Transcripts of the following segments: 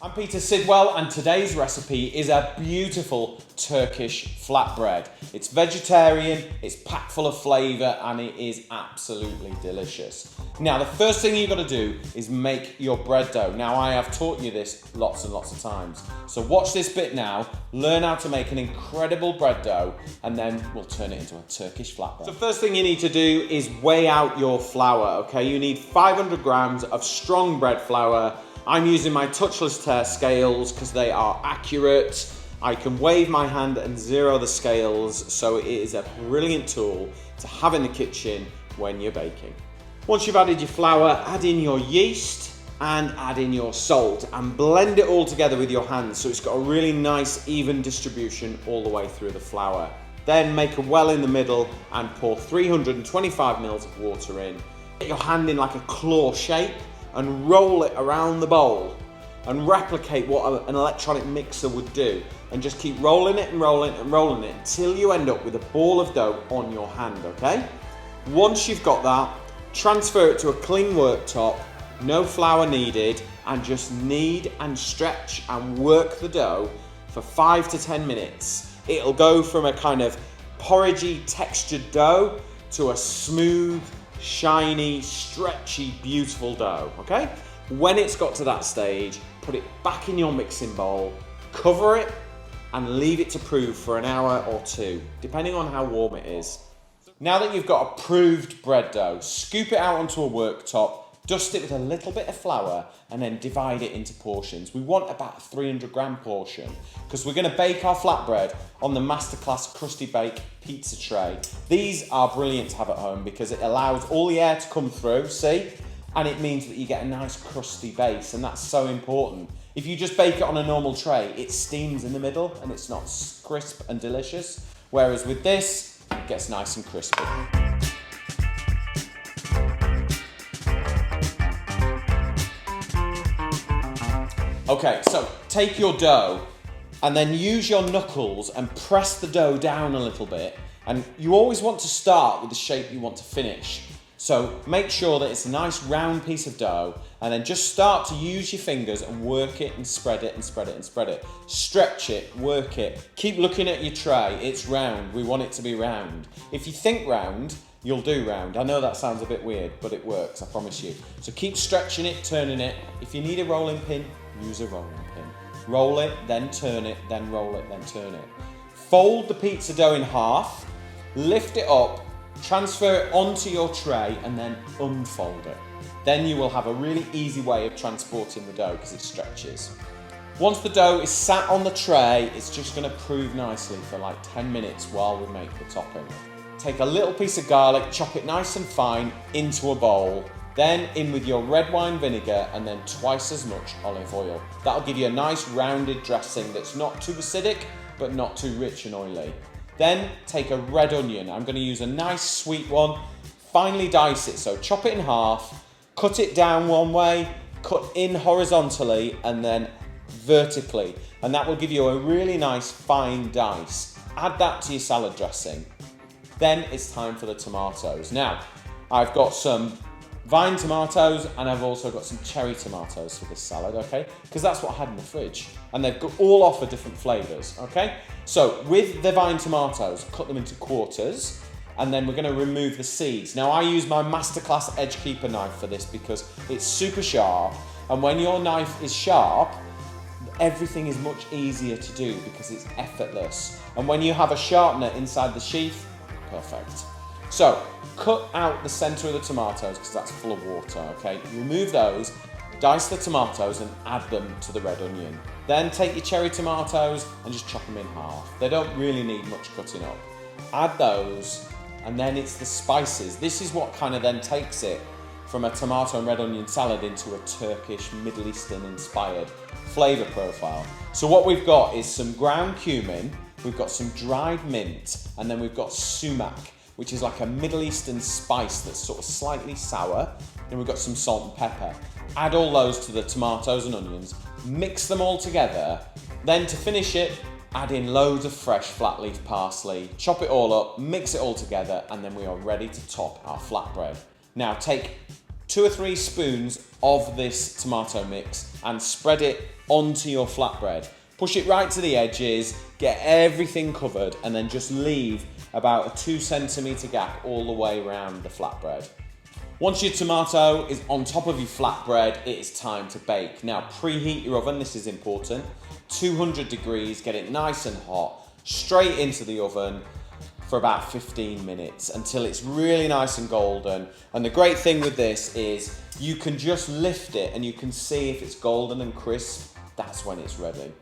I'm Peter Sidwell and today's recipe is a beautiful Turkish flatbread. It's vegetarian, it's packed full of flavour and it is absolutely delicious. Now the first thing you've got to do is make your bread dough. Now I have taught you this lots and lots of times. So watch this bit now, learn how to make an incredible bread dough and then we'll turn it into a Turkish flatbread. So first thing you need to do is weigh out your flour, okay? You need 500 grams of strong bread flour. I'm using my Touchless TARE scales because they are accurate. I can wave my hand and zero the scales, so it is a brilliant tool to have in the kitchen when you're baking. Once you've added your flour, add in your yeast and add in your salt and blend it all together with your hands so it's got a really nice even distribution all the way through the flour. Then make a well in the middle and pour 325 mils of water in. Get your hand in like a claw shape and roll it around the bowl and replicate what an electronic mixer would do, and just keep rolling it and rolling it and rolling it until you end up with a ball of dough on your hand, okay? Once you've got that, transfer it to a clean worktop, no flour needed, and just knead and stretch and work the dough for 5 to 10 minutes. It'll go from a kind of porridgey textured dough to a smooth, shiny, stretchy, beautiful dough, okay? When it's got to that stage, put it back in your mixing bowl, cover it, and leave it to prove for an hour or two, depending on how warm it is. Now that you've got a proved bread dough, scoop it out onto a worktop, dust it with a little bit of flour, and then divide it into portions. We want about a 300 gram portion, because we're gonna bake our flatbread on the MasterClass Crusty Bake pizza tray. These are brilliant to have at home because it allows all the air to come through, see? And it means that you get a nice crusty base, and that's so important. If you just bake it on a normal tray, it steams in the middle and it's not crisp and delicious. Whereas with this, it gets nice and crispy. Okay, so take your dough and then use your knuckles and press the dough down a little bit. And you always want to start with the shape you want to finish. So make sure that it's a nice round piece of dough and then just start to use your fingers and work it and spread it and spread it and spread it. Stretch it, work it. Keep looking at your tray, it's round, we want it to be round. If you think round, you'll do round. I know that sounds a bit weird, but it works, I promise you. So keep stretching it, turning it. If you need a rolling pin, use a rolling pin. Roll it, then turn it, then roll it, then turn it. Fold the pizza dough in half, lift it up, transfer it onto your tray, and then unfold it. Then you will have a really easy way of transporting the dough because it stretches. Once the dough is sat on the tray, it's just going to prove nicely for like 10 minutes while we make the topping. Take a little piece of garlic, chop it nice and fine into a bowl, then in with your red wine vinegar and then twice as much olive oil. That'll give you a nice rounded dressing that's not too acidic but not too rich and oily. Then take a red onion. I'm going to use a nice sweet one. Finely dice it, so chop it in half, cut it down one way, cut in horizontally and then vertically, and that will give you a really nice fine dice. Add that to your salad dressing. Then it's time for the tomatoes. Now, I've got some vine tomatoes and I've also got some cherry tomatoes for this salad, okay? Because that's what I had in the fridge. And they've all offer different flavours, okay? So with the vine tomatoes, cut them into quarters and then we're going to remove the seeds. Now I use my MasterClass Edgekeeper knife for this because it's super sharp, and when your knife is sharp, everything is much easier to do because it's effortless. And when you have a sharpener inside the sheath, perfect. So cut out the centre of the tomatoes because that's full of water, okay? Remove those, dice the tomatoes and add them to the red onion. Then take your cherry tomatoes and just chop them in half. They don't really need much cutting up. Add those, and then it's the spices. This is what kind of then takes it from a tomato and red onion salad into a Turkish, Middle Eastern inspired flavour profile. So what we've got is some ground cumin, we've got some dried mint, and then we've got sumac, which is like a Middle Eastern spice that's sort of slightly sour. Then we've got some salt and pepper. Add all those to the tomatoes and onions, mix them all together. Then to finish it, add in loads of fresh flat leaf parsley, chop it all up, mix it all together, and then we are ready to top our flatbread. Now take 2 or 3 spoons of this tomato mix and spread it onto your flatbread. Push it right to the edges, get everything covered, and then just leave about a 2 centimetre gap all the way around the flatbread. Once your tomato is on top of your flatbread, it is time to bake. Now preheat your oven, this is important. 200 degrees, get it nice and hot, straight into the oven for about 15 minutes until it's really nice and golden. And the great thing with this is you can just lift it and you can see if it's golden and crisp, that's when it's ready.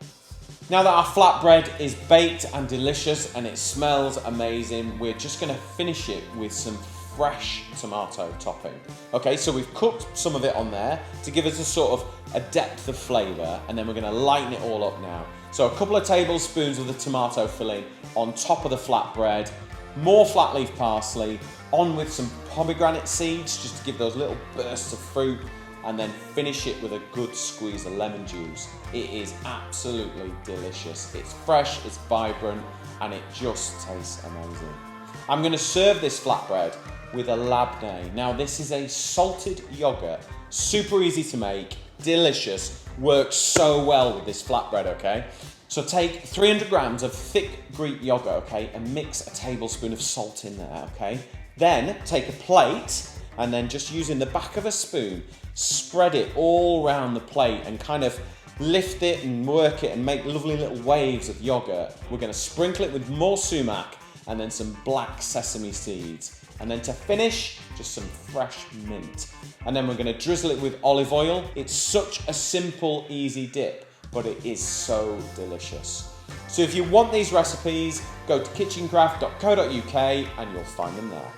Now that our flatbread is baked and delicious and it smells amazing, we're just gonna finish it with some fresh tomato topping. Okay, so we've cooked some of it on there to give us a sort of a depth of flavour, and then we're gonna lighten it all up now. So a couple of tablespoons of the tomato filling on top of the flatbread, more flat leaf parsley, on with some pomegranate seeds just to give those little bursts of fruit, and then finish it with a good squeeze of lemon juice. It is absolutely delicious. It's fresh, it's vibrant, and it just tastes amazing. I'm gonna serve this flatbread with a labneh. Now this is a salted yogurt, super easy to make, delicious, works so well with this flatbread, okay? So take 300 grams of thick Greek yogurt, okay, and mix a tablespoon of salt in there, okay? Then take a plate and then just using the back of a spoon, spread it all around the plate and kind of lift it and work it and make lovely little waves of yogurt. We're gonna sprinkle it with more sumac and then some black sesame seeds. And then to finish, just some fresh mint. And then we're gonna drizzle it with olive oil. It's such a simple, easy dip, but it is so delicious. So if you want these recipes, go to kitchencraft.co.uk and you'll find them there.